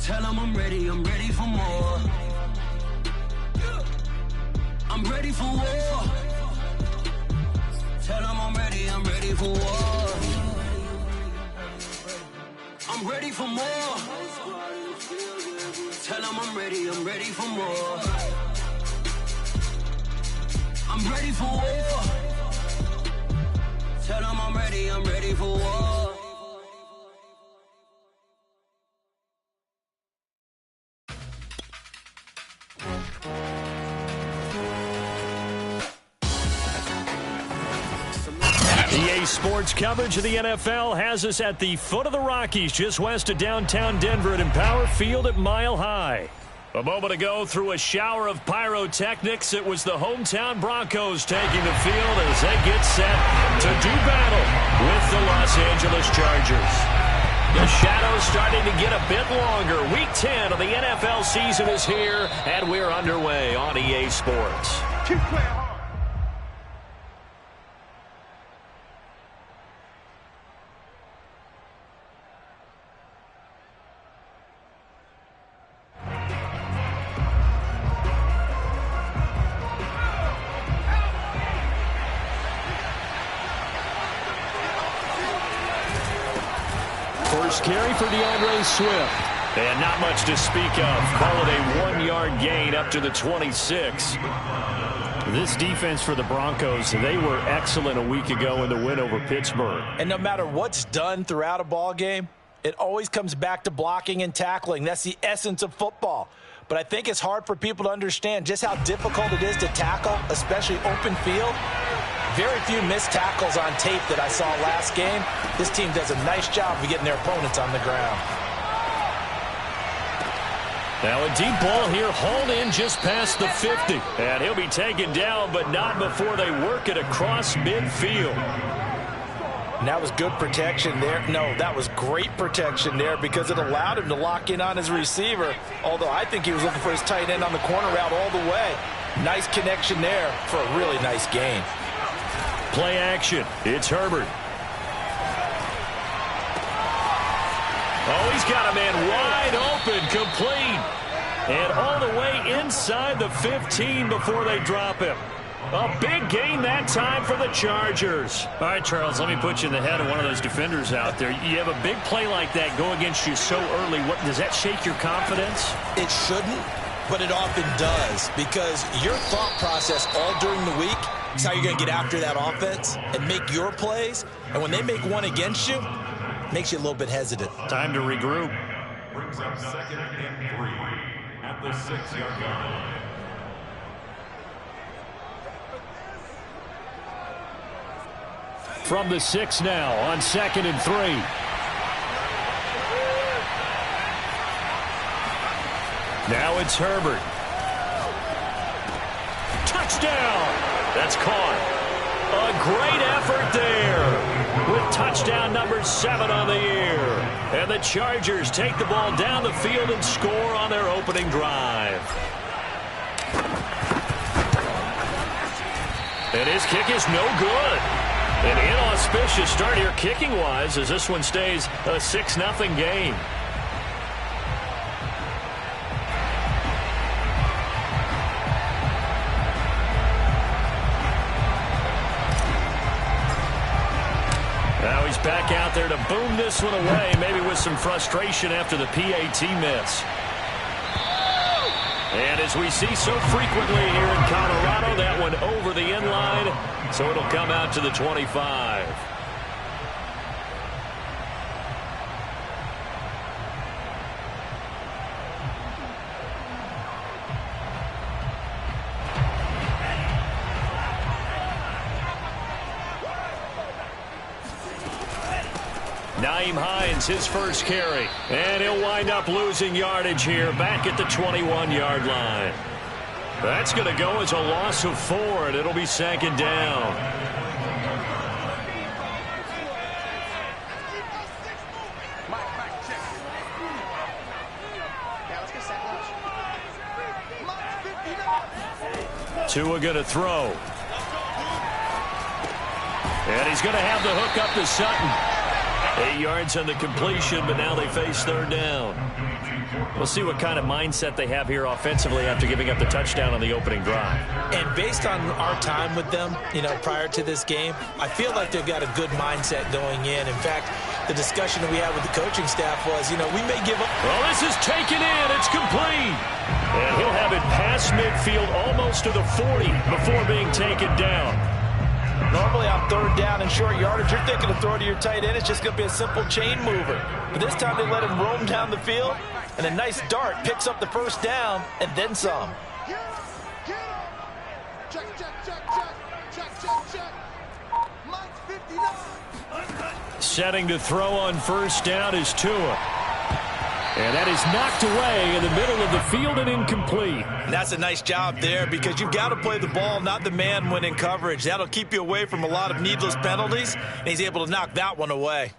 Tell them I'm ready for more. I'm ready for war. Tell them I'm ready for war. I'm ready for more. Tell them I'm ready for more. I'm ready for war. Tell them I'm ready for war. EA Sports coverage of the NFL has us at the foot of the Rockies, just west of downtown Denver at Empower Field at Mile High. A moment ago, through a shower of pyrotechnics, it was the hometown Broncos taking the field as they get set to do battle with the Los Angeles Chargers. The shadows starting to get a bit longer. Week 10 of the NFL season is here, and we're underway on EA Sports. Keep playing hard. First carry for DeAndre Swift. And not much to speak of. Call it a 1-yard gain up to the 26. This defense for the Broncos, they were excellent a week ago in the win over Pittsburgh. And no matter what's done throughout a ball game, it always comes back to blocking and tackling. That's the essence of football. But I think it's hard for people to understand just how difficult it is to tackle, especially open field. Very few missed tackles on tape that I saw last game. This team does a nice job of getting their opponents on the ground. Now a deep ball here, hauled in just past the 50. And he'll be taken down, but not before they work it across midfield. And that was good protection there. No, that was great protection there because it allowed him to lock in on his receiver. Although I think he was looking for his tight end on the corner route all the way. Nice connection there for a really nice gain. Play action. It's Herbert. Oh, he's got a man wide open, complete. And all the way inside the 15 before they drop him. A big gain that time for the Chargers. All right, Charles, let me put you in the head of one of those defenders out there. You have a big play like that go against you so early. What, does that shake your confidence? It shouldn't, but it often does because your thought process all during the week is how you're going to get after that offense and make your plays. And when they make one against you, it makes you a little bit hesitant. Time to regroup. Brings up 2nd and 3 at the 6-yard line. From the 6 now on 2nd and 3. Now it's Herbert. Touchdown! That's caught. A great effort there with touchdown number 7 on the year. And the Chargers take the ball down the field and score on their opening drive. And his kick is no good. An inauspicious start here kicking-wise as this one stays a 6-0 game. Now he's back out there to boom this one away, maybe with some frustration after the PAT miss. And as we see so frequently here in Colorado, that one over the end line, so it'll come out to the 25. Nyheim Hines, his first carry. And he'll wind up losing yardage here back at the 21-yard line. That's going to go as a loss of 4, and it'll be 2nd down. Tua going to throw. And he's going to have the hook up to Sutton. 8 yards on the completion, but now they face third down. We'll see what kind of mindset they have here offensively after giving up the touchdown on the opening drive. And based on our time with them, prior to this game, I feel like they've got a good mindset going in. In fact, the discussion that we had with the coaching staff was, we may give up. Well, this is taken in. It's complete. And he'll have it past midfield almost to the 40 before being taken down. Normally on third down and short yardage, you're thinking of throwing to your tight end. It's just going to be a simple chain mover. But this time they let him roam down the field, and a nice dart picks up the first down and then some. Setting to throw on first down is Tua. And that is knocked away in the middle of the field and incomplete. And that's a nice job there because you've got to play the ball, not the man when in coverage. That'll keep you away from a lot of needless penalties, and he's able to knock that one away.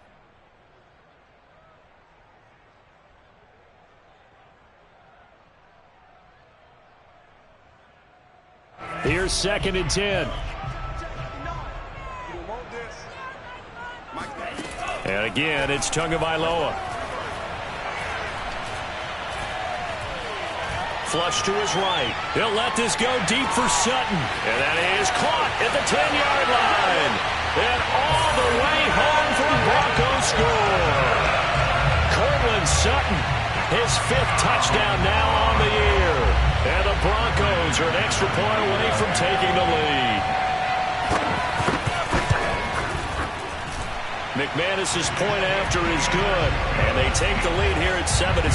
Here's 2nd and 10. And again, it's Tagovailoa. Flush to his right. He'll let this go deep for Sutton. And that is caught at the 10-yard line. And all the way home for the Broncos score. Cortland Sutton, his 5th touchdown now on the year. And the Broncos are an extra point away from taking the lead. McManus's point after is good. And they take the lead here at 7-6.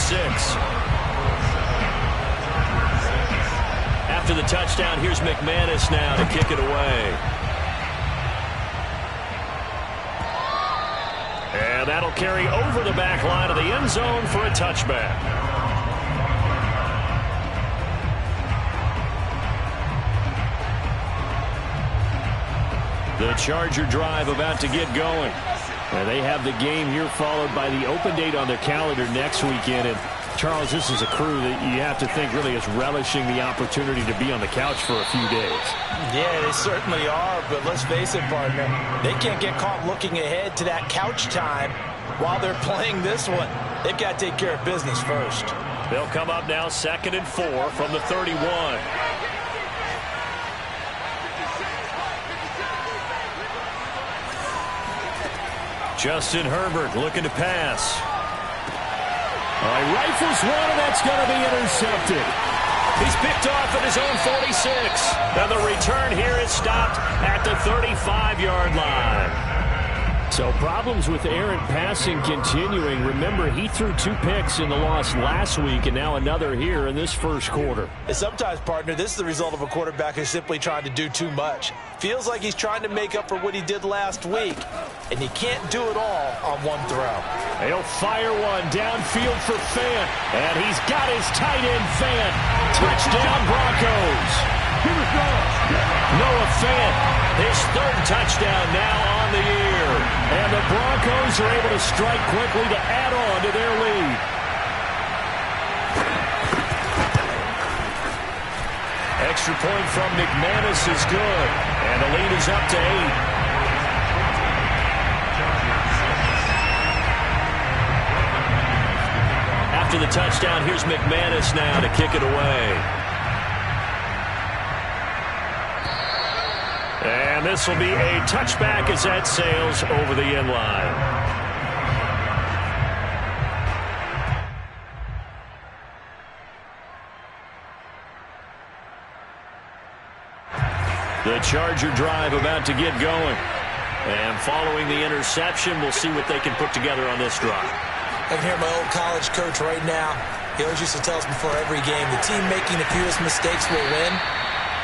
After the touchdown, here's McManus now to kick it away. And that'll carry over the back line of the end zone for a touchback. The Charger drive about to get going. And they have the game here followed by the open date on their calendar next weekend. And Charles, this is a crew that you have to think really is relishing the opportunity to be on the couch for a few days. Yeah, they certainly are, but let's face it, partner, they can't get caught looking ahead to that couch time while they're playing this one. They've got to take care of business first. They'll come up now 2nd and 4 from the 31. Justin Herbert looking to pass. Rifles one, and that's going to be intercepted. He's picked off at his own 46. And the return here is stopped at the 35-yard line. So problems with errant passing continuing. Remember, he threw 2 picks in the loss last week, and now another here in this first quarter. And sometimes, partner, this is the result of a quarterback who's simply trying to do too much. Feels like he's trying to make up for what he did last week, and he can't do it all on one throw. He'll fire one downfield for Fant, and he's got his tight end Fant. Touchdown Broncos. Noah Fant, his 3rd touchdown now on the year. And the Broncos are able to strike quickly to add on to their lead. Extra point from McManus is good. And the lead is up to 8. After the touchdown, here's McManus now to kick it away. And this will be a touchback as that sails over the end line. The Charger drive about to get going. And following the interception, we'll see what they can put together on this drive. I can hear my old college coach right now. He always used to tell us before every game, the team making the fewest mistakes will win.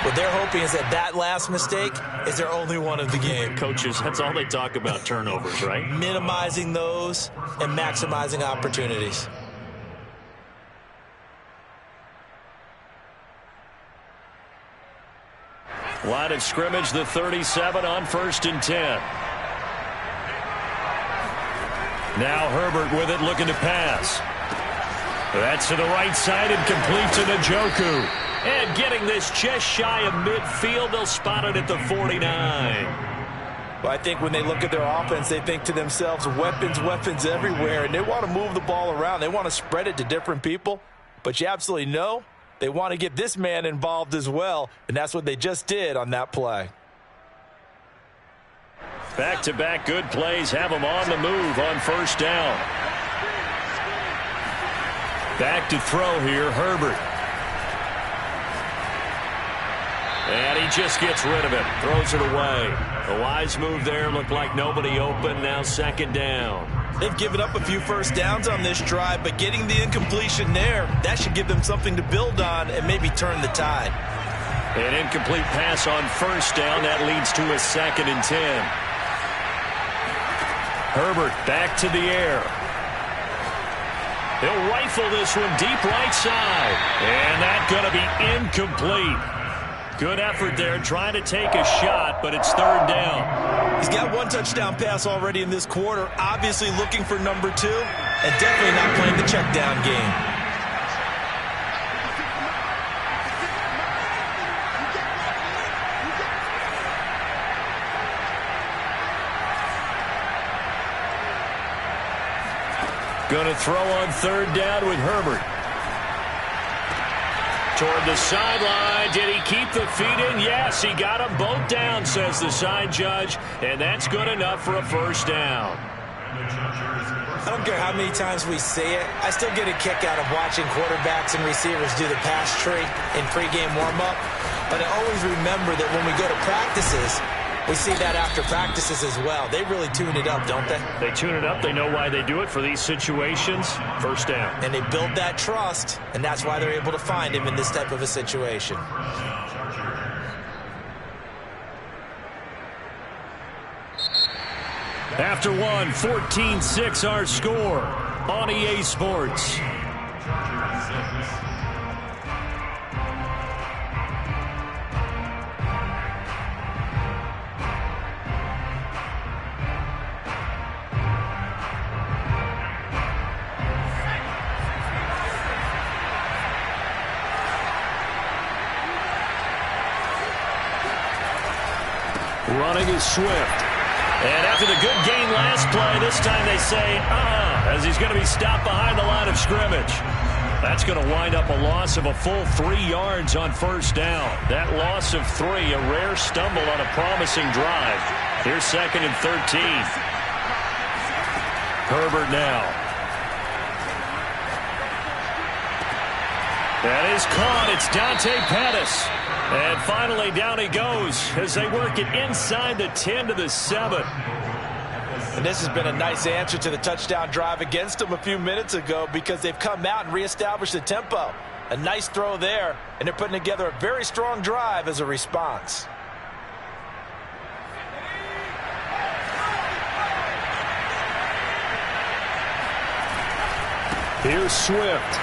What they're hoping is that last mistake is their only one of the game. Coaches, that's all they talk about, turnovers, right? Minimizing those and maximizing opportunities. Line of scrimmage, the 37 on 1st and 10. Now Herbert with it, looking to pass. That's to the right side and complete to Njoku. And getting this just shy of midfield, they'll spot it at the 49. Well, I think when they look at their offense, they think to themselves, weapons, weapons everywhere, and they want to move the ball around. They want to spread it to different people, but you absolutely know they want to get this man involved as well, and that's what they just did on that play. Back-to-back good plays have them on the move on first down. Back to throw here, Herbert. And he just gets rid of it, throws it away. A wise move there, looked like nobody open, now second down. They've given up a few first downs on this drive, but getting the incompletion there, that should give them something to build on and maybe turn the tide. An incomplete pass on first down, that leads to a 2nd and 10. Herbert back to the air. He'll rifle this one deep right side. And that's going to be incomplete. Good effort there trying to take a shot, but it's 3rd down. He's got 1 touchdown pass already in this quarter, obviously looking for number 2, and definitely not playing the check down game. Going to throw on 3rd down with Herbert. Toward the sideline. Did he keep the feet in? Yes, he got them both down, says the side judge, and that's good enough for a first down. I don't care how many times we say it, I still get a kick out of watching quarterbacks and receivers do the pass tree in pregame warm-up, but I always remember that when we go to practices, we see that after practices as well. They really tune it up, don't they? They tune it up. They know why they do it for these situations. First down. And they build that trust, and that's why they're able to find him in this type of a situation. After one, 14-6 our score on EA Sports. Running is Swift. And after the good gain last play, this time they say, as he's going to be stopped behind the line of scrimmage. That's going to wind up a loss of a full 3 yards on first down. That loss of 3, a rare stumble on a promising drive. Here's 2nd and 13. Herbert now. That is caught. It's Dante Pettis. And finally, down he goes as they work it inside the 10 to the 7. And this has been a nice answer to the touchdown drive against them a few minutes ago because they've come out and reestablished the tempo. A nice throw there, and they're putting together a very strong drive as a response. Here's Swift.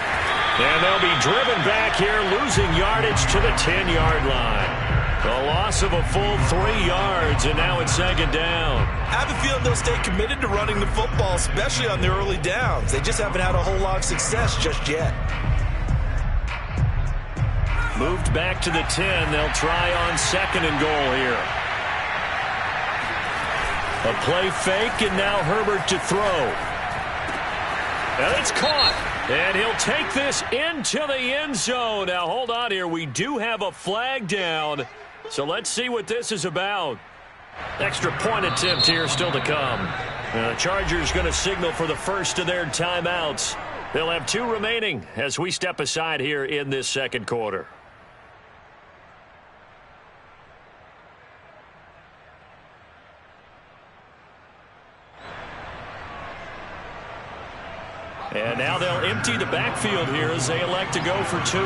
And they'll be driven back here, losing yardage to the 10-yard line. A loss of a full 3 yards, and now it's 2nd down. I have a feeling they'll stay committed to running the football, especially on their early downs. They just haven't had a whole lot of success just yet. Moved back to the 10. They'll try on 2nd and goal here. A play fake, and now Herbert to throw. And it's caught. And he'll take this into the end zone. Now, hold on here. We do have a flag down. So let's see what this is about. Extra point attempt here still to come. The Chargers going to signal for the first of their timeouts. They'll have 2 remaining as we step aside here in this second quarter. And now they'll empty the backfield here as they elect to go for 2.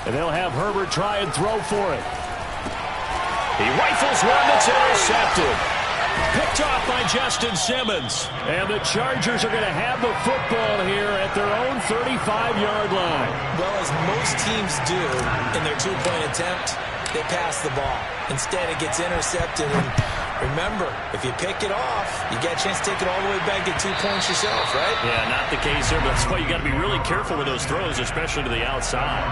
And they'll have Herbert try and throw for it. He rifles one that's intercepted. Picked off by Justin Simmons. And the Chargers are going to have the football here at their own 35-yard line. Well, as most teams do in their 2-point attempt, they pass the ball. Instead, it gets intercepted. And remember, if you pick it off, you get a chance to take it all the way back, get 2 points yourself, right? Yeah, not the case here, but that's why you got to be really careful with those throws, especially to the outside.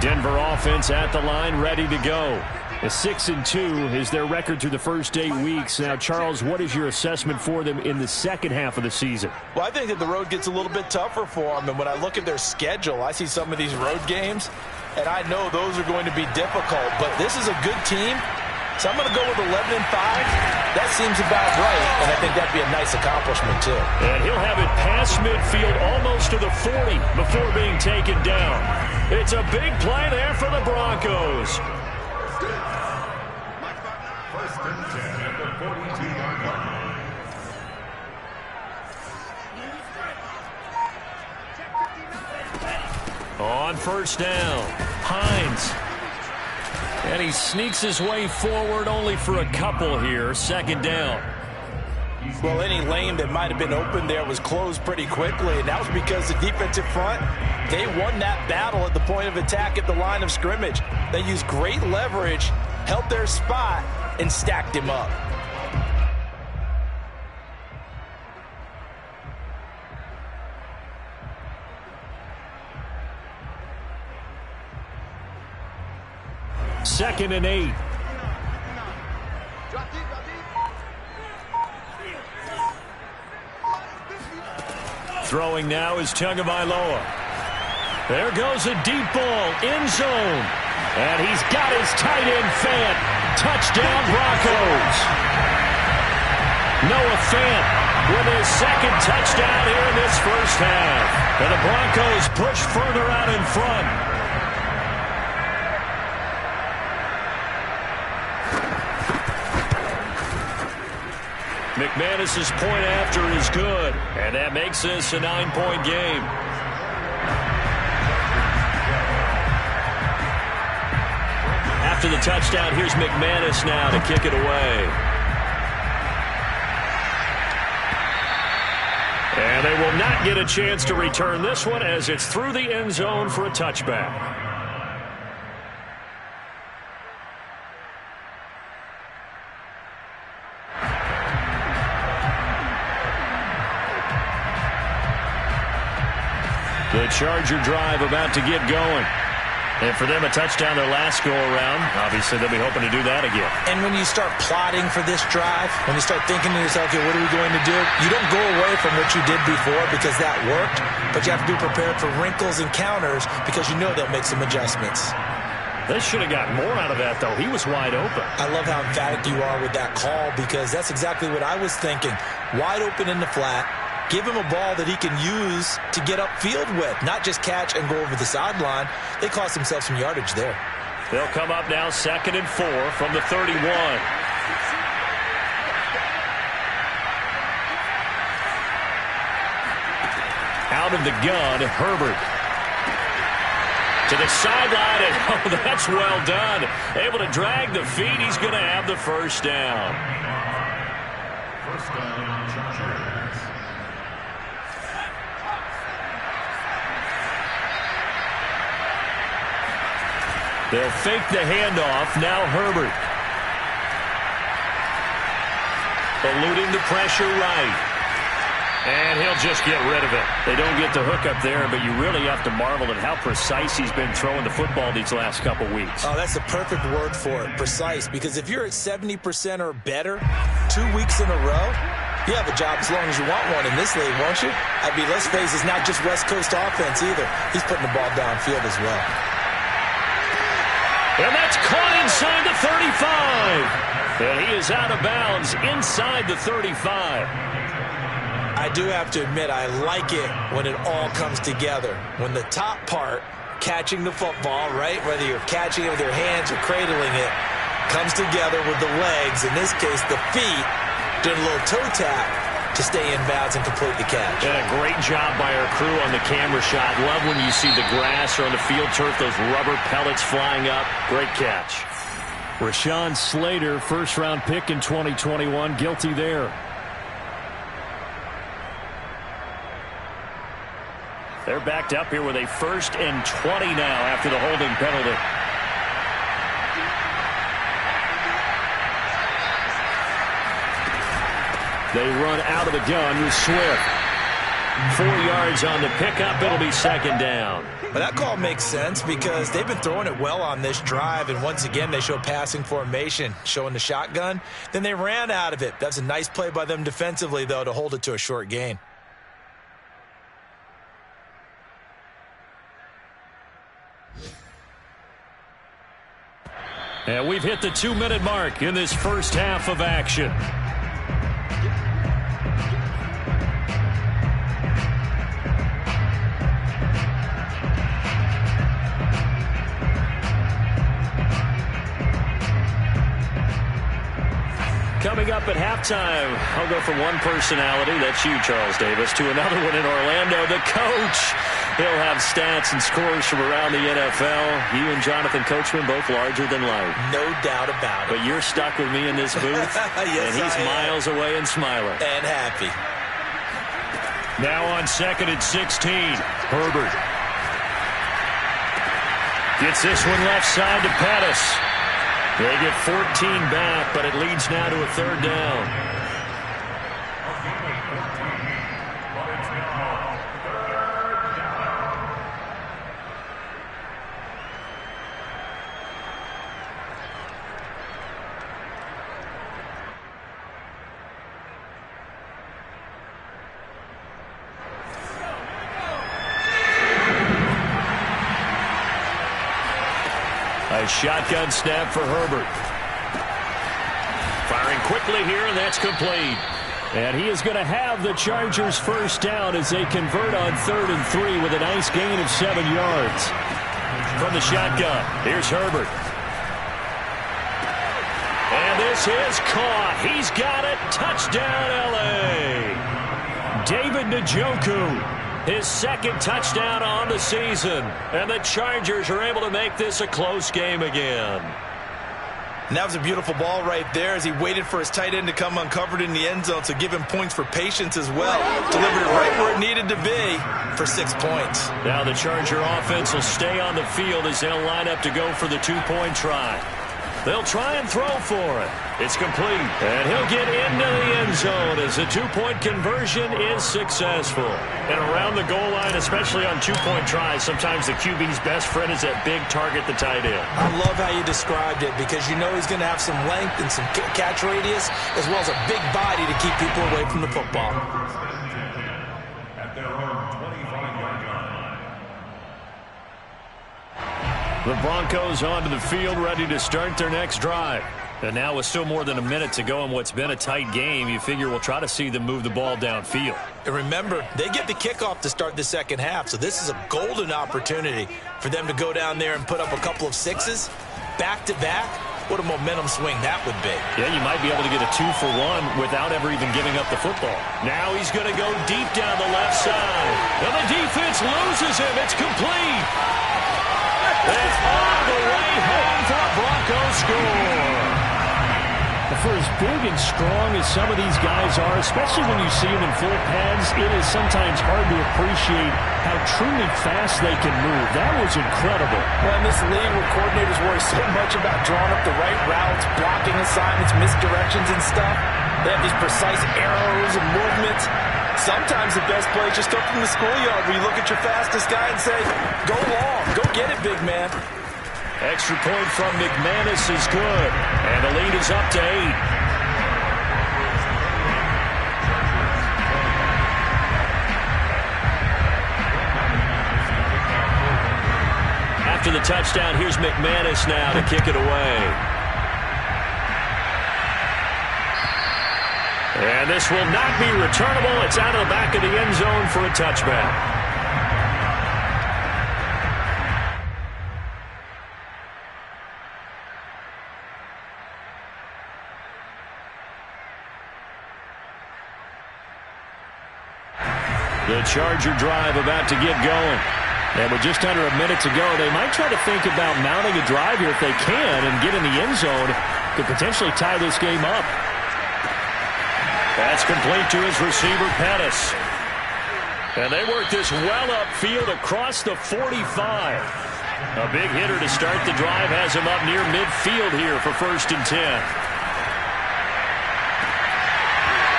Denver offense at the line, ready to go. A 6-2 is their record through the first 8 weeks. Now, Charles, what is your assessment for them in the second half of the season? Well, I think that the road gets a little bit tougher for them. And when I look at their schedule, I see some of these road games, and I know those are going to be difficult. But this is a good team, so I'm going to go with 11-5. That seems about right, and I think that'd be a nice accomplishment, too. And he'll have it past midfield almost to the 40 before being taken down. It's a big play there for the Broncos. First and 10 at the 42-yard line. On first down, Hines. And he sneaks his way forward only for a couple here. Second down. Well, any lane that might have been open there was closed pretty quickly, and that was because the defensive front, they won that battle at the point of attack at the line of scrimmage. They used great leverage, held their spot, and stacked him up. Second and 8. Throwing now is Tagovailoa. There goes a deep ball, end zone. And he's got his tight end Fant. Touchdown Broncos. Noah Fant with his second touchdown here in this first half. And the Broncos push further out in front. McManus's point after is good, and that makes this a 9-point game. After the touchdown, here's McManus now to kick it away. And they will not get a chance to return this one as it's through the end zone for a touchback. The Charger drive about to get going. And for them, a touchdown their last go-around. Obviously, they'll be hoping to do that again. And when you start plotting for this drive, when you start thinking to yourself, okay, what are we going to do? You don't go away from what you did before because that worked, but you have to be prepared for wrinkles and counters because you know they'll make some adjustments. They should have gotten more out of that, though. He was wide open. I love how emphatic you are with that call because that's exactly what I was thinking. Wide open in the flat. Give him a ball that he can use to get upfield with, not just catch and go over the sideline. They cost themselves some yardage there. They'll come up now 2nd and 4 from the 31. Out of the gun, Herbert. To the sideline, and oh, that's well done. Able to drag the feet. He's going to have the first down. First down, Chargers. They'll fake the handoff. Now Herbert. Eluding the pressure right. And he'll just get rid of it. They don't get the hook up there, but you really have to marvel at how precise he's been throwing the football these last couple weeks. Oh, that's the perfect word for it, precise. Because if you're at 70% or better 2 weeks in a row, you have a job as long as you want one in this league, won't you? I mean, let's face it, it's not just West Coast offense either. He's putting the ball downfield as well. And that's caught inside the 35. And he is out of bounds inside the 35. I do have to admit, I like it when it all comes together. When the top part, catching the football, right, whether you're catching it with your hands or cradling it, comes together with the legs, in this case the feet, doing a little toe tap to stay in bounds and complete the catch. And a great job by our crew on the camera shot. Love when you see the grass or on the field turf, those rubber pellets flying up. Great catch. Rashawn Slater, first-round pick in 2021, guilty there. They're backed up here with a 1st and 20 now after the holding penalty. They run out of the gun with Swift. 4 yards on the pickup. It'll be second down. But that call makes sense because they've been throwing it well on this drive, and once again they show passing formation, showing the shotgun. Then they ran out of it. That's a nice play by them defensively, though, to hold it to a short gain. And we've hit the 2-minute mark in this first half of action. Coming up at halftime, I'll go from one personality, that's you, Charles Davis, to another one in Orlando, the coach. He'll have stats and scores from around the NFL. You and Jonathan Coachman both larger than life. No doubt about it. But you're stuck with me in this booth, yes, and he's miles away and smiling. And happy. Now on 2nd and 16, Herbert. Gets this one left side to Pettis. They get 14 back, but it leads now to a 3rd down. A shotgun snap for Herbert. Firing quickly here, and that's complete. And he is going to have the Chargers first down as they convert on 3rd and 3 with a nice gain of 7 yards. From the shotgun, here's Herbert. And this is caught. He's got it. Touchdown, L.A. David Njoku. His 2nd touchdown on the season. And the Chargers are able to make this a close game again. And that was a beautiful ball right there as he waited for his tight end to come uncovered in the end zone, so give him points for patience as well. Delivered it right where it needed to be for 6 points. Now the Charger offense will stay on the field as they'll line up to go for the 2-point try. They'll try and throw for it. It's complete. And he'll get into the end zone as the 2-point conversion is successful. And around the goal line, especially on 2-point tries, sometimes the QB's best friend is that big target, the tight end. I love how you described it because you know he's going to have some length and some catch radius as well as a big body to keep people away from the football. At their own 25-yard line. The Broncos onto the field, ready to start their next drive. And now with still more than a minute to go in what's been a tight game, you figure we'll try to see them move the ball downfield. And remember, they get the kickoff to start the second half, so this is a golden opportunity for them to go down there and put up a couple of 6s back-to-back. What a momentum swing that would be. Yeah, you might be able to get a 2-for-1 without ever even giving up the football. Now he's going to go deep down the left side. And the defense loses him. It's complete. It's all the way home for a Broncos score. For as big and strong as some of these guys are, especially when you see them in full pads, it is sometimes hard to appreciate how truly fast they can move. That was incredible. Well, in this league where coordinators worry so much about drawing up the right routes, blocking assignments, misdirections and stuff, they have these precise arrows and movements. Sometimes the best play is just up from the schoolyard where you look at your fastest guy and say, go long, go get it, big man. Extra point from McManus is good. And the lead is up to 8. After the touchdown, here's McManus now to kick it away. And this will not be returnable. It's out of the back of the end zone for a touchback. The Charger drive about to get going. And with just under a minute to go, they might try to think about mounting a drive here if they can and get in the end zone to potentially tie this game up. That's complete to his receiver, Pettis. And they work this well upfield across the 45. A big hitter to start the drive has him up near midfield here for 1st and 10.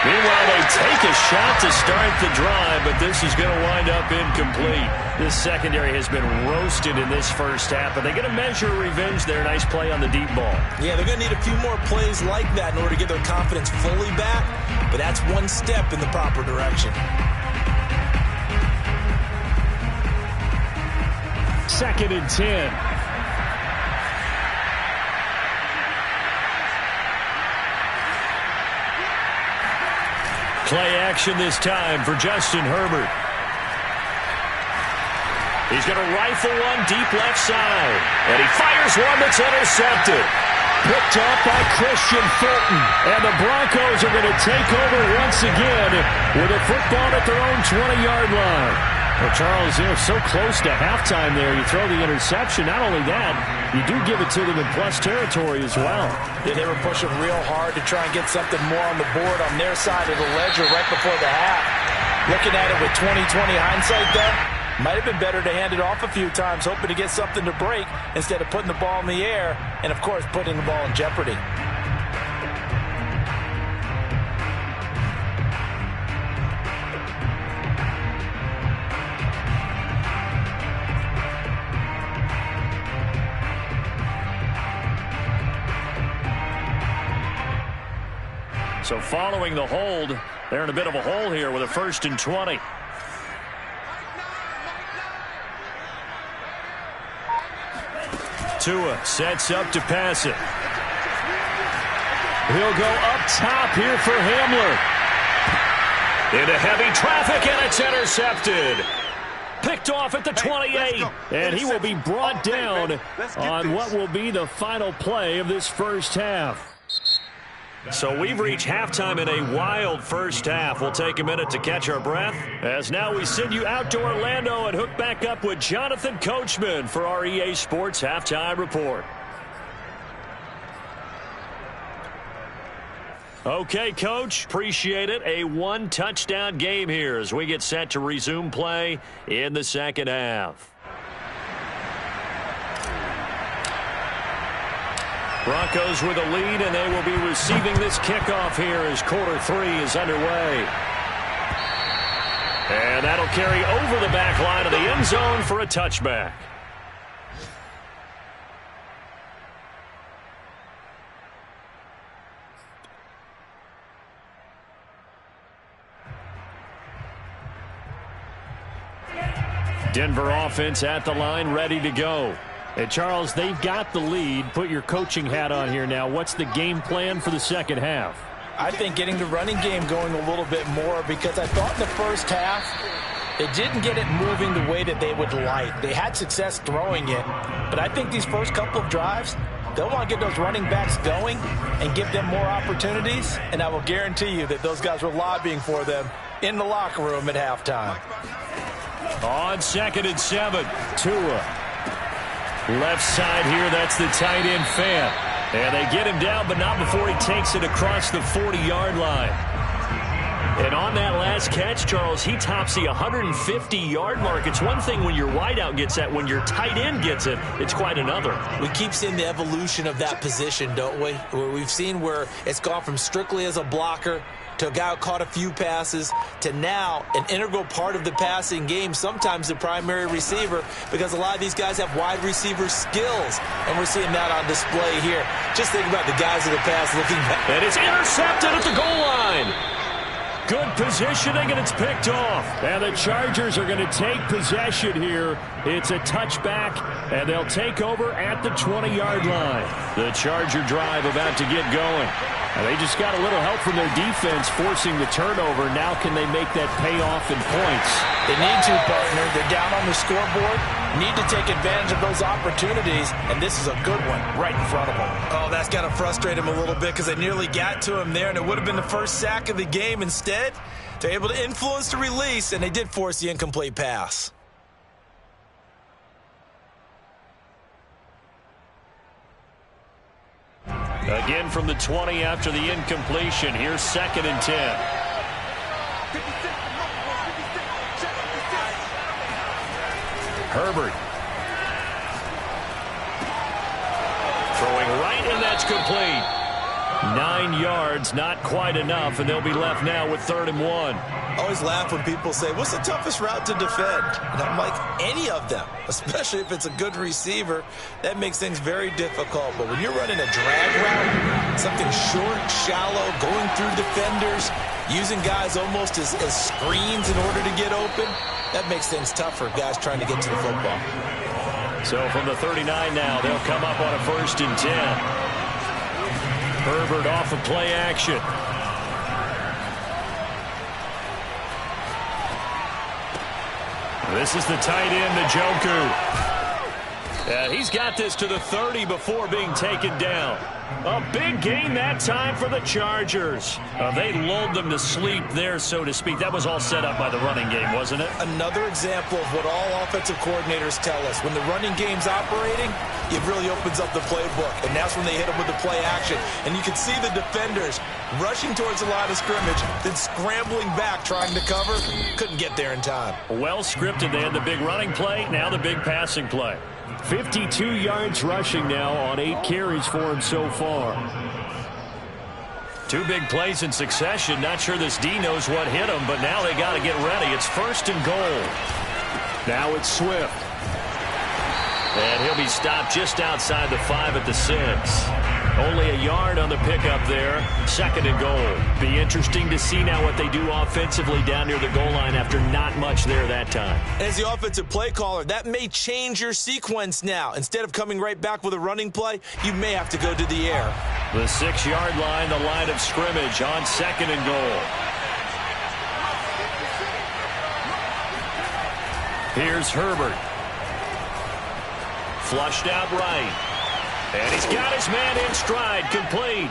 Meanwhile, they take a shot to start the drive, but this is going to wind up incomplete. This secondary has been roasted in this first half, but they get a measure of revenge there. Nice play on the deep ball. Yeah, they're going to need a few more plays like that in order to get their confidence fully back, but that's one step in the proper direction. Second and 10. Play action this time for Justin Herbert. He's going to rifle one deep left side. And he fires one that's intercepted. Picked up by Christian Fulton. And the Broncos are going to take over once again with a football at their own 20-yard line. Well, Charles, so close to halftime there. You throw the interception. Not only that, you do give it to them in plus territory as well. Yeah, they were pushing real hard to try and get something more on the board on their side of the ledger right before the half. Looking at it with 20/20 hindsight, though, might have been better to hand it off a few times, hoping to get something to break instead of putting the ball in the air and, of course, putting the ball in jeopardy. So following the hold, they're in a bit of a hole here with a 1st and 20. Tua sets up to pass it. He'll go up top here for Hamler. Into heavy traffic, and it's intercepted. Picked off at the 28, and he will be brought down on what will be the final play of this first half. So we've reached halftime in a wild first half. We'll take a minute to catch our breath, as now we send you out to Orlando and hook back up with Jonathan Coachman for our EA Sports Halftime Report. Okay, Coach, appreciate it. A one-touchdown game here as we get set to resume play in the second half. Broncos with a lead, and they will be receiving this kickoff here as quarter 3 is underway. And that'll carry over the back line of the end zone for a touchback. Denver offense at the line, ready to go. Hey, Charles, they've got the lead. Put your coaching hat on here now. What's the game plan for the second half? I think getting the running game going a little bit more, because I thought in the first half they didn't get it moving the way that they would like. They had success throwing it, but I think these first couple of drives, they'll want to get those running backs going and give them more opportunities, and I will guarantee you that those guys were lobbying for them in the locker room at halftime. On 2nd and 7, Tua. Left side here, that's the tight end fan. And they get him down, but not before he takes it across the 40-yard line. And on that last catch, Charles, he tops the 150-yard mark. It's one thing when your wideout gets that. When your tight end gets it, it's quite another. We keep seeing the evolution of that position, don't we? Where we've seen where it's gone from strictly as a blocker to a guy who caught a few passes to now an integral part of the passing game, sometimes the primary receiver, because a lot of these guys have wide receiver skills, and we're seeing that on display here. Just think about the guys of the past looking back. And it's intercepted at the goal line. Good positioning, and it's picked off. And the Chargers are going to take possession here. It's a touchback, and they'll take over at the 20-yard line. The Charger drive about to get going. And they just got a little help from their defense forcing the turnover. Now can they make that pay off in points? They need to, partner. They're down on the scoreboard. Need to take advantage of those opportunities, and this is a good one right in front of them. Oh, that's got to frustrate him a little bit because they nearly got to him there, and it would have been the first sack of the game. Instead, they're able to influence the release, and they did force the incomplete pass. Again from the 20 after the incompletion. Here's 2nd and 10. Herbert. Throwing right, and that's complete. 9 yards, not quite enough, and they'll be left now with 3rd and 1. I always laugh when people say, what's the toughest route to defend? And I'm like, any of them, especially if it's a good receiver. That makes things very difficult. But when you're running a drag route, something short, shallow, going through defenders, using guys almost as screens in order to get open, that makes things tough for guys trying to get to the football. So from the 39 now, they'll come up on a 1st and 10. Herbert off of play action. This is the tight end, Njoku. He's got this to the 30 before being taken down. A big gain that time for the Chargers. They lulled them to sleep there, so to speak. That was all set up by the running game, wasn't it? Another example of what all offensive coordinators tell us. When the running game's operating, it really opens up the playbook. And that's when they hit them with the play action. And you can see the defenders rushing towards the line of scrimmage, then scrambling back trying to cover. Couldn't get there in time. Well scripted. They had the big running play, now the big passing play. 52 yards rushing now on 8 carries for him so far. 2 big plays in succession. Not sure this D knows what hit him, but now they got to get ready. It's 1st and goal. Now it's Swift. And he'll be stopped just outside the 5 at the 6. Only a yard on the pickup there. 2nd and goal. Be interesting to see now what they do offensively down near the goal line after not much there that time. As the offensive play caller, that may change your sequence now. Instead of coming right back with a running play, you may have to go to the air. The 6-yard line, the line of scrimmage on 2nd and goal. Here's Herbert. Flushed out right. And he's got his man in stride, complete.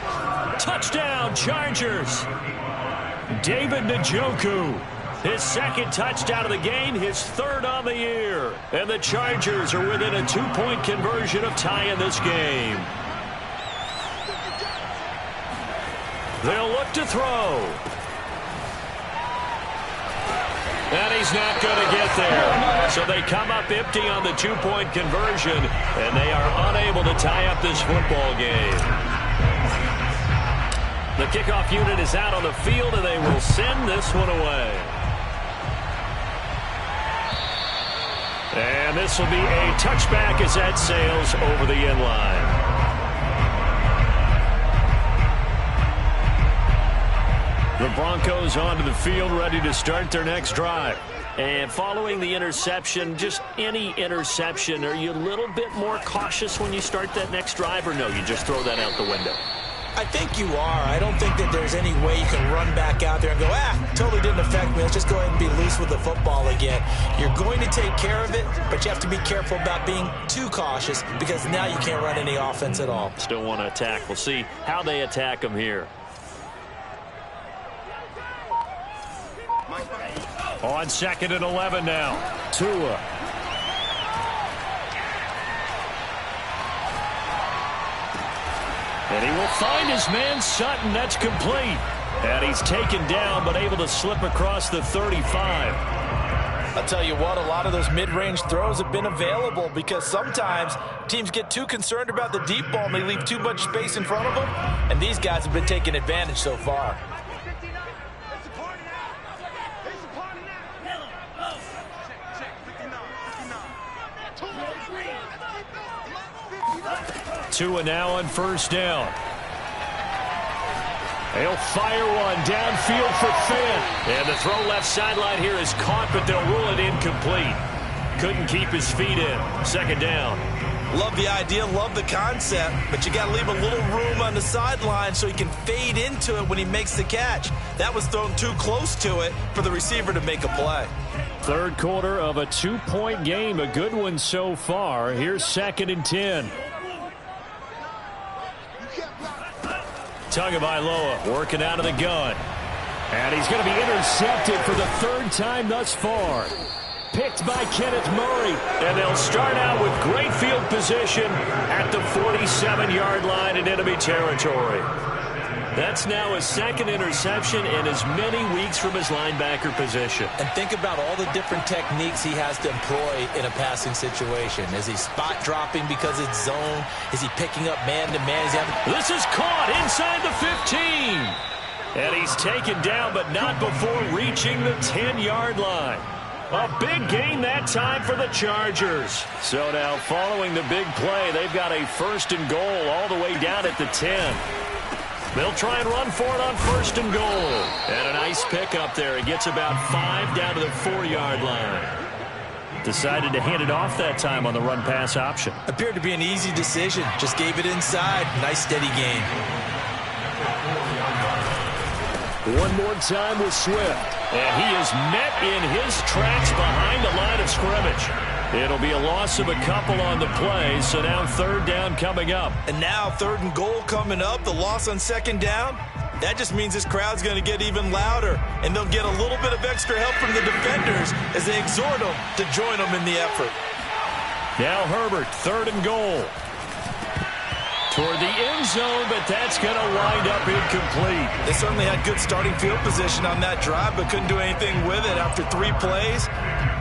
Touchdown, Chargers. David Njoku, his 2nd touchdown of the game, his 3rd on the year. And the Chargers are within a 2-point conversion of tying this game. They'll look to throw. And he's not going to get there. So they come up empty on the 2-point conversion, and they are unable to tie up this football game. The kickoff unit is out on the field, and they will send this one away. And this will be a touchback as that sails over the end line. The Broncos onto the field, ready to start their next drive. And following the interception, just any interception, are you a little bit more cautious when you start that next drive, or no, you just throw that out the window? I think you are. I don't think that there's any way you can run back out there and go, totally didn't affect me. Let's just go ahead and be loose with the football again. You're going to take care of it, but you have to be careful about being too cautious because now you can't run any offense at all. Still want to attack. We'll see how they attack them here. On 2nd and 11 now. Tua. And he will find his man Sutton. That's complete. And he's taken down but able to slip across the 35. I'll tell you what, a lot of those mid-range throws have been available because sometimes teams get too concerned about the deep ball and they leave too much space in front of them. And these guys have been taking advantage so far. Tua now on 1st down. They'll fire one downfield for Finn. And the throw left sideline here is caught, but they'll rule it incomplete. Couldn't keep his feet in. 2nd down. Love the idea, love the concept, but you got to leave a little room on the sideline so he can fade into it when he makes the catch. That was thrown too close to it for the receiver to make a play. 3rd quarter of a 2-point game. A good one so far. Here's 2nd and 10. Tagovailoa working out of the gun. And he's going to be intercepted for the 3rd time thus far. Picked by Kenneth Murray. And they'll start out with great field position at the 47-yard line in enemy territory. That's now his second interception in as many weeks from his linebacker position. And think about all the different techniques he has to employ in a passing situation. Is he spot dropping because it's zone? Is he picking up man-to-man? This is caught inside the 15. And he's taken down, but not before reaching the 10-yard line. A big gain that time for the Chargers. So now following the big play, they've got a 1st and goal all the way down at the 10. They'll try and run for it on 1st and goal. And a nice pickup there. It gets about 5 down to the 4-yard line. Decided to hand it off that time on the run-pass option. Appeared to be an easy decision. Just gave it inside. Nice steady gain. One more time with Swift. And he is met in his tracks behind the line of scrimmage. It'll be a loss of a couple on the play, so now 3rd down coming up. And now 3rd and goal coming up, the loss on 2nd down. That just means this crowd's going to get even louder, and they'll get a little bit of extra help from the defenders as they exhort them to join them in the effort. Now Herbert, 3rd and goal. Toward the end zone, but that's going to wind up incomplete. They certainly had good starting field position on that drive, but couldn't do anything with it after 3 plays.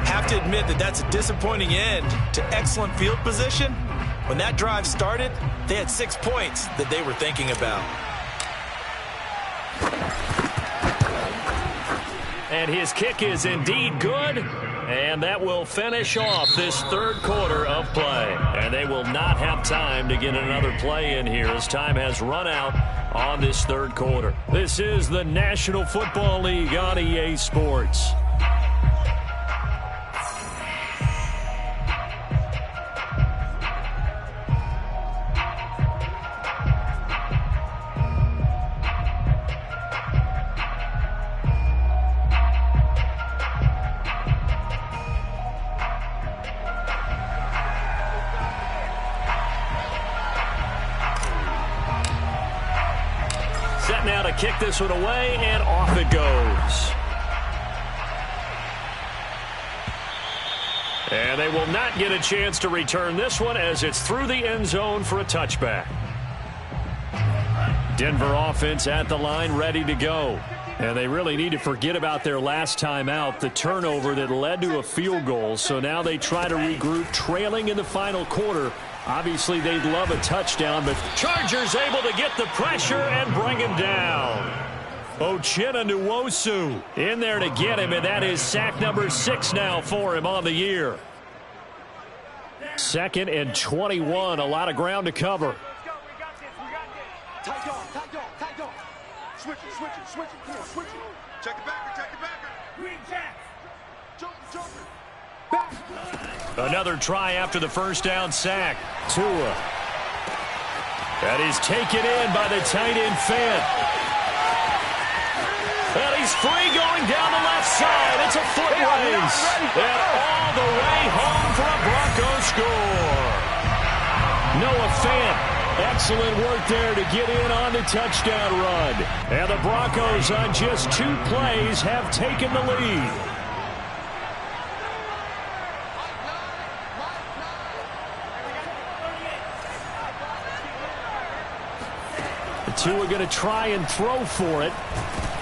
Have to admit that that's a disappointing end to excellent field position. When that drive started, they had 6 points that they were thinking about. And his kick is indeed good. And that will finish off this 3rd quarter of play. And they will not have time to get another play in here as time has run out on this 3rd quarter. This is the National Football League on EA Sports. Now to kick this one away, and off it goes. And they will not get a chance to return this one as it's through the end zone for a touchback. Denver offense at the line, ready to go. And they really need to forget about their last time out, the turnover that led to a field goal. So now they try to regroup, trailing in the final quarter. Obviously, they'd love a touchdown, but Chargers able to get the pressure and bring him down. Uchenna Nwosu in there to get him, and that is sack number 6 now for him on the year. 2nd and 21, a lot of ground to cover. Tight dog. Switch it. Check it back. Green jack. Jump. Back. Another try after the 1st down sack. Tua. That is taken in by the tight end Fant. And he's free going down the left side. It's a foot race. And all the way home for a Broncos score. Noah Fant. Excellent work there to get in on the touchdown run. And the Broncos on just 2 plays have taken the lead. Tua going to try and throw for it.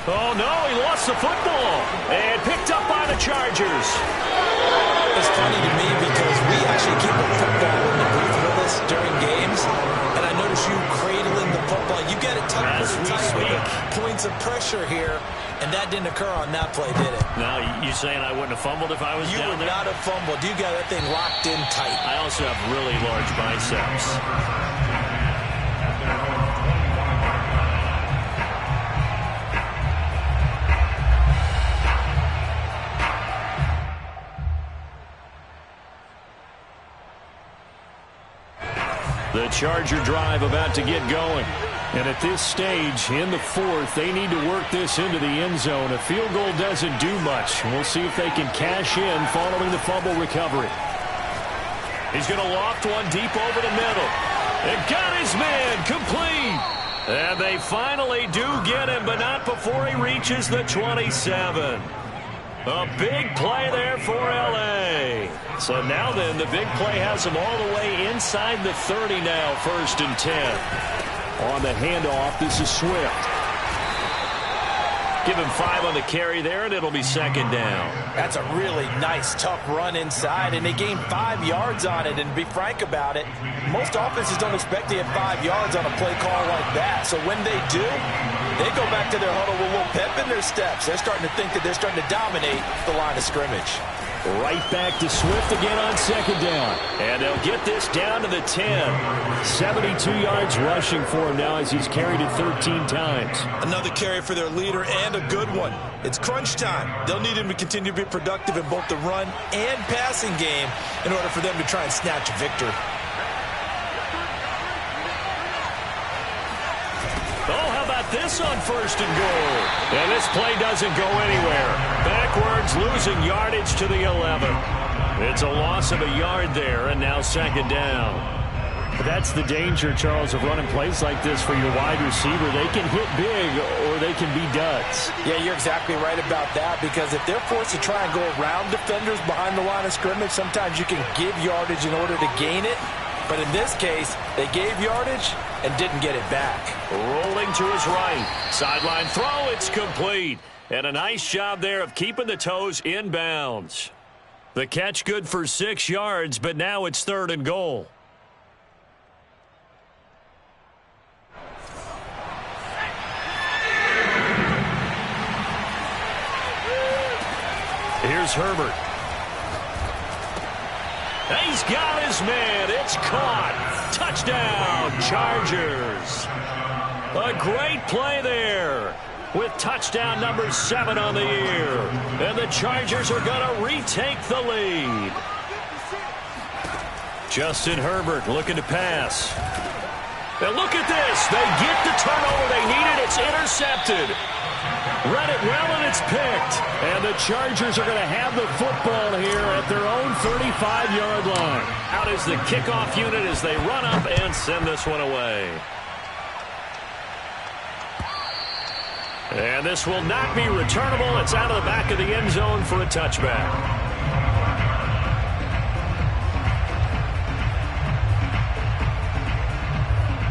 Oh, no, he lost the football. And picked up by the Chargers. It's funny to me because we actually keep a football in the booth with us during games. And I notice you cradling the football. You get it tucked pretty tight with the points of pressure here. And that didn't occur on that play, did it? Now, you saying I wouldn't have fumbled if I was down there? You would not have fumbled. You got that thing locked in tight. I also have really large biceps. The Charger drive about to get going. And at this stage, in the 4th, they need to work this into the end zone. A field goal doesn't do much. We'll see if they can cash in following the fumble recovery. He's going to loft one deep over the middle. And got his man complete. And they finally do get him, but not before he reaches the 27. A big play there for L.A. So now then, the big play has them all the way inside the 30 now, 1st and 10. On the handoff, this is Swift. Give him 5 on the carry there, and it'll be second down. That's a really nice, tough run inside, and they gained 5 yards on it. And to be frank about it, most offenses don't expect to get 5 yards on a play call like that. So when they do, they go back to their huddle with a little pep in their steps. They're starting to think that they're starting to dominate the line of scrimmage. Right back to Swift again on second down. And they'll get this down to the 10. 72 yards rushing for him now as he's carried it 13 times. Another carry for their leader and a good one. It's crunch time. They'll need him to continue to be productive in both the run and passing game in order for them to try and snatch a victory. Oh, how about this on first and goal? And this play doesn't go anywhere. Backwards, losing yardage to the 11. It's a loss of a yard there, and now second down. But that's the danger, Charles, of running plays like this for your wide receiver. They can hit big or they can be duds. Yeah, you're exactly right about that, because if they're forced to try and go around defenders behind the line of scrimmage, sometimes you can give yardage in order to gain it. But in this case, they gave yardage and didn't get it back. Rolling to his right. Sideline throw, it's complete. And a nice job there of keeping the toes in bounds. The catch good for 6 yards, but now it's third and goal. Here's Herbert. He's got his man. It's caught. Touchdown, Chargers. A great play there with touchdown number 7 on the year. And the Chargers are going to retake the lead. Justin Herbert looking to pass. And look at this. They get the turnover they needed. It's intercepted. Read it well, and it's picked. And the Chargers are going to have the football here at their own 35-yard line. Out is the kickoff unit as they run up and send this one away. And this will not be returnable. It's out of the back of the end zone for a touchback.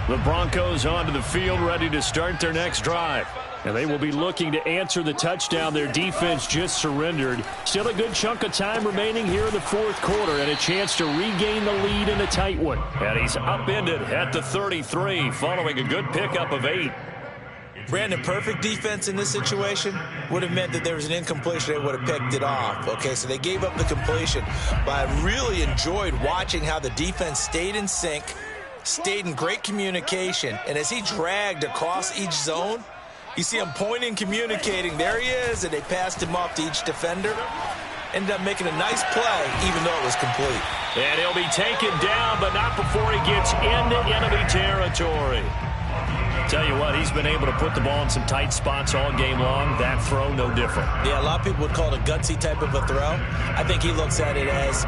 The Broncos onto the field, ready to start their next drive. And they will be looking to answer the touchdown their defense just surrendered. Still a good chunk of time remaining here in the fourth quarter and a chance to regain the lead in a tight one. And he's upended at the 33 following a good pickup of 8. Brandon, perfect defense in this situation would have meant that there was an incompletion. They would have picked it off. Okay, so they gave up the completion. But I really enjoyed watching how the defense stayed in sync, stayed in great communication. And as he dragged across each zone, you see him pointing, communicating. There he is, and they passed him off to each defender. Ended up making a nice play, even though it was complete. And he'll be taken down, but not before he gets into enemy territory. Tell you what, he's been able to put the ball in some tight spots all game long. That throw, no different. Yeah, a lot of people would call it a gutsy type of a throw. I think he looks at it as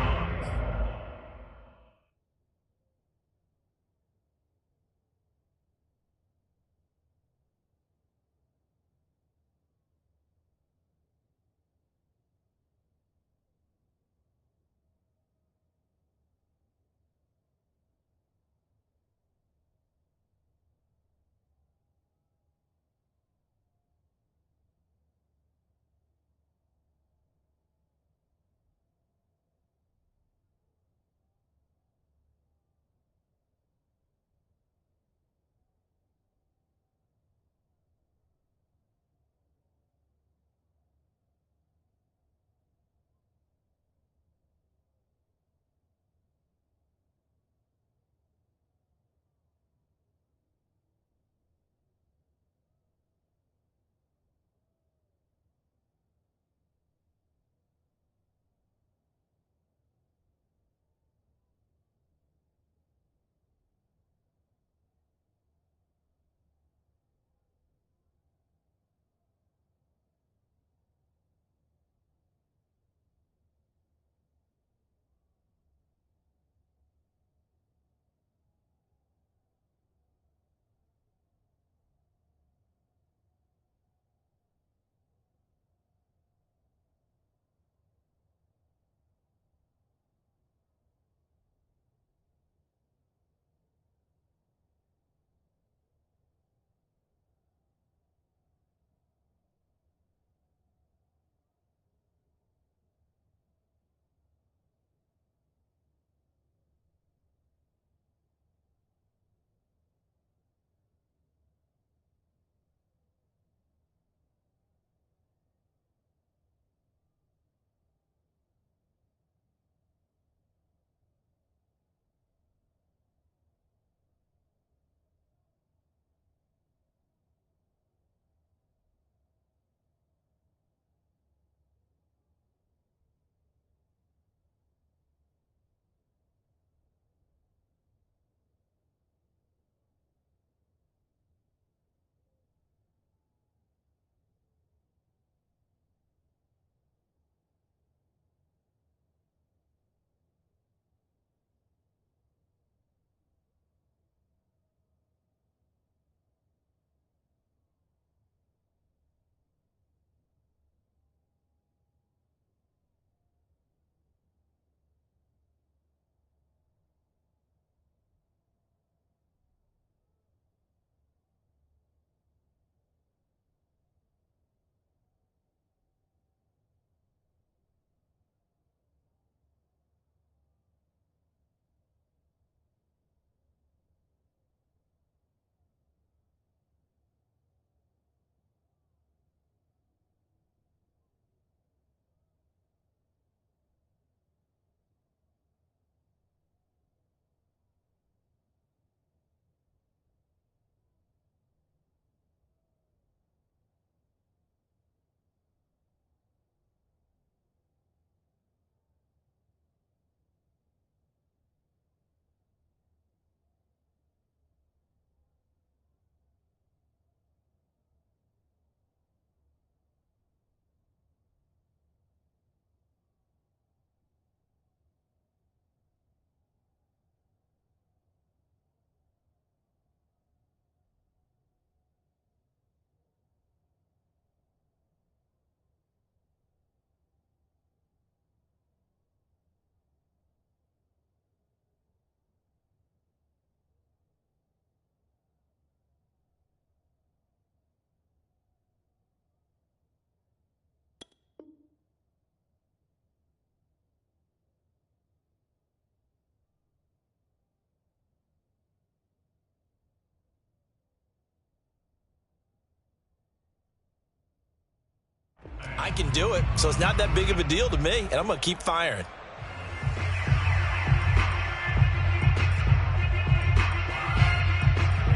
I can do it, so it's not that big of a deal to me, and I'm going to keep firing.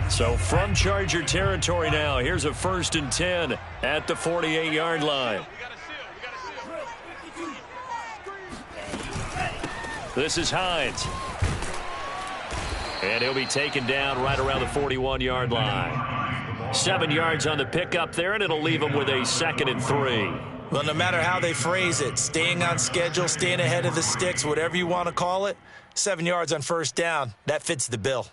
So from Charger territory now, here's a 1st and 10 at the 48-yard line. This is Hines. And he'll be taken down right around the 41-yard line. 7 yards on the pickup there, and it'll leave him with a 2nd and 3. Well, no matter how they phrase it, staying on schedule, staying ahead of the sticks, whatever you want to call it, 7 yards on 1st down, that fits the bill.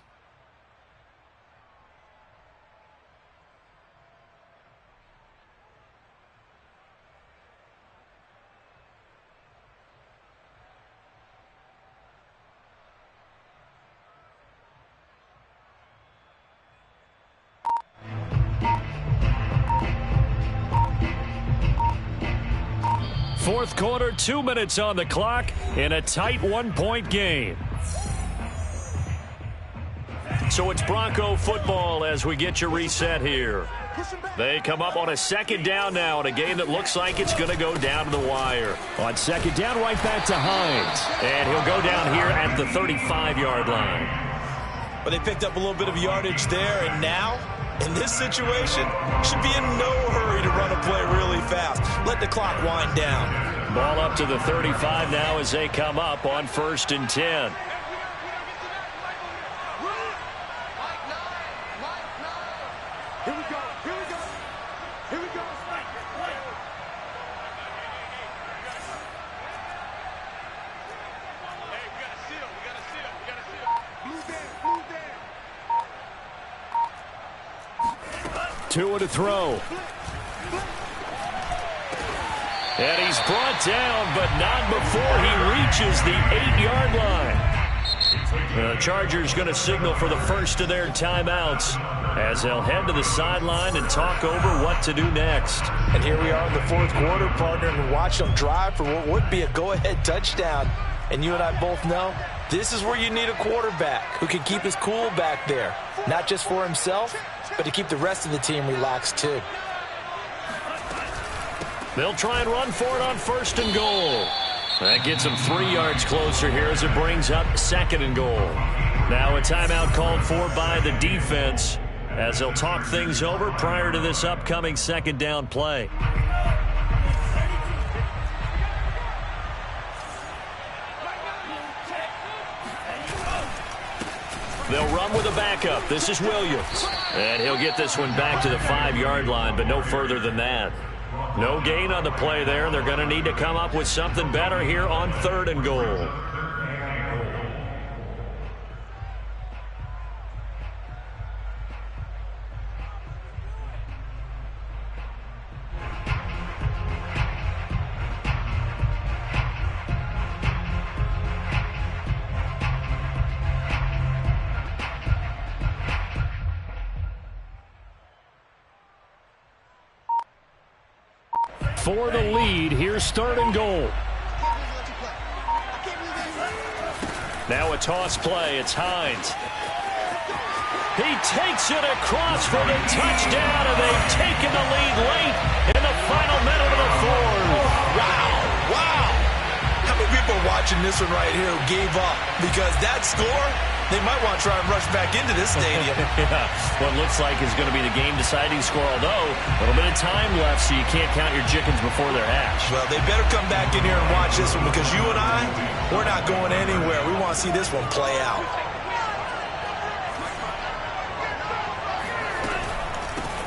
Fourth quarter, 2 minutes on the clock in a tight 1-point game. So it's Bronco football as we get your reset here. They come up on a 2nd down now in a game that looks like it's going to go down to the wire. On 2nd down, right back to Hines. And he'll go down here at the 35-yard line. But they picked up a little bit of yardage there, and now, in this situation, should be in no hurry to run a play really fast. Let the clock wind down. Ball up to the 35 now as they come up on 1st and 10. Here we go. Here we go. Here we go. Hey, we got a seal. We got a seal. We got a seal. Blue down. Blue down. 2 to throw. And he's brought down, but not before he reaches the 8-yard line. The Chargers going to signal for the first of their timeouts as they'll head to the sideline and talk over what to do next. And here we are in the 4th quarter, partner, and watch them drive for what would be a go-ahead touchdown. And you and I both know this is where you need a quarterback who can keep his cool back there, not just for himself, but to keep the rest of the team relaxed too. They'll try and run for it on 1st and goal. That gets them 3 yards closer here as it brings up 2nd and goal. Now a timeout called for by the defense as they'll talk things over prior to this upcoming 2nd down play. They'll run with a backup. This is Williams. And he'll get this one back to the 5-yard line, but no further than that. No gain on the play there. They're going to need to come up with something better here on 3rd and goal. For the lead, here's 3rd and goal. Now a toss play. It's Hines. He takes it across for the touchdown, and they've taken the lead late in the final minute of the 4th. Wow, wow. How many people are watching this one right here who gave up? Because that score, they might want to try and rush back into this stadium. Yeah, what looks like is going to be the game-deciding score, although a little bit of time left, so you can't count your chickens before they're hatched. Well, they better come back in here and watch this one because you and I, we're not going anywhere. We want to see this one play out.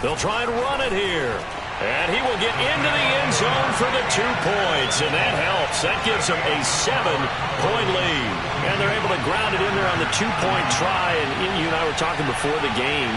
They'll try and run it here. And he will get into the end zone for the 2 points, and that helps. That gives them a 7-point lead. And they're able to ground it in there on the 2-point try. And you and I were talking before the game.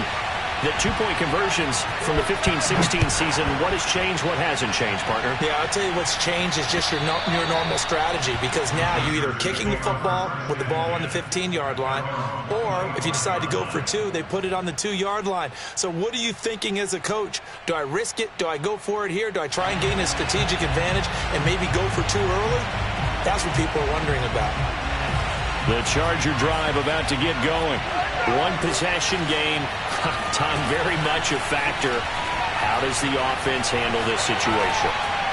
The 2-point conversions from the 15-16 season, what has changed, what hasn't changed, partner? Yeah, I'll tell you what's changed is just your normal strategy, because now you're either kicking the football with the ball on the 15-yard line, or if you decide to go for 2, they put it on the 2-yard line. So what are you thinking as a coach? Do I risk it? Do I go for it here? Do I try and gain a strategic advantage and maybe go for 2 early? That's what people are wondering about. The Charger drive about to get going. 1 possession game. Tom, very much a factor. How does the offense handle this situation?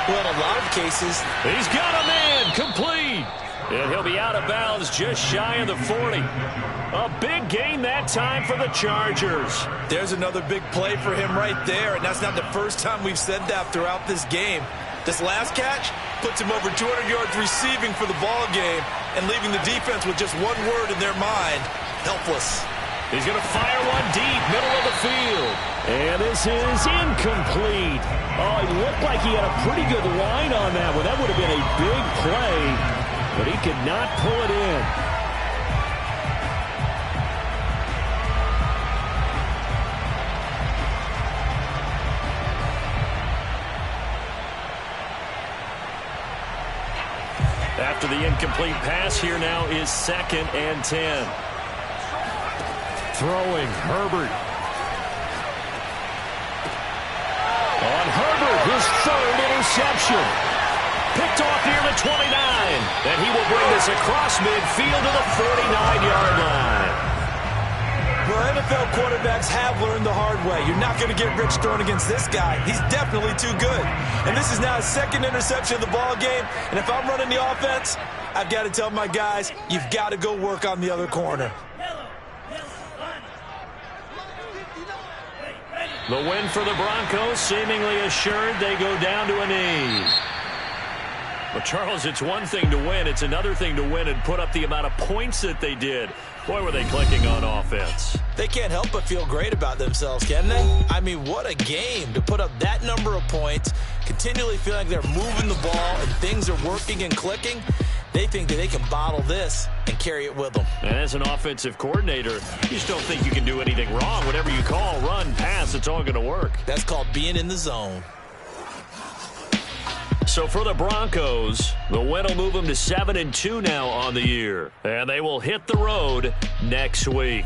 Well, in a lot of cases, he's got a man, complete. And he'll be out of bounds just shy of the 40. A big gain that time for the Chargers. there's another big play for him right there, and that's not the first time we've said that throughout this game. This last catch puts him over 200 yards receiving for the ball game and leaving the defense with just one word in their mind: helpless. He's going to fire one deep, middle of the field. And this is incomplete. Oh, it looked like he had a pretty good line on that one. That would have been a big play, but he could not pull it in. After the incomplete pass, here now is 2nd and 10. Throwing, Herbert. On Herbert, his 3rd interception. Picked off near the 29. And he will bring this across midfield to the 49-yard line. Well, NFL quarterbacks have learned the hard way. You're not going to get rich throwing against this guy. He's definitely too good. And this is now his 2nd interception of the ball game. And if I'm running the offense, I've got to tell my guys, you've got to go work on the other corner. The win for the Broncos, seemingly assured. They go down to a knee. Well, Charles, it's one thing to win. It's another thing to win and put up the amount of points that they did. Boy, were they clicking on offense. They can't help but feel great about themselves, can they? I mean, what a game to put up that number of points, continually feeling like they're moving the ball and things are working and clicking. They think that they can bottle this and carry it with them. And as an offensive coordinator, you just don't think you can do anything wrong. Whatever you call, run, pass, it's all going to work. That's called being in the zone. So for the Broncos, the win will move them to 7-2 now on the year. And they will hit the road next week.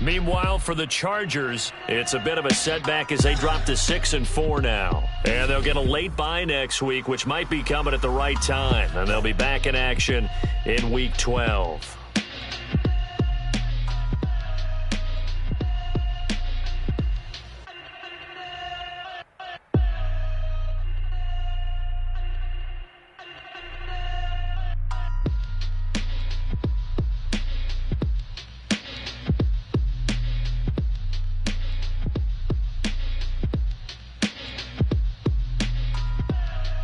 Meanwhile, for the Chargers, it's a bit of a setback as they drop to 6-4 now. And they'll get a late bye next week, which might be coming at the right time. And they'll be back in action in Week 12.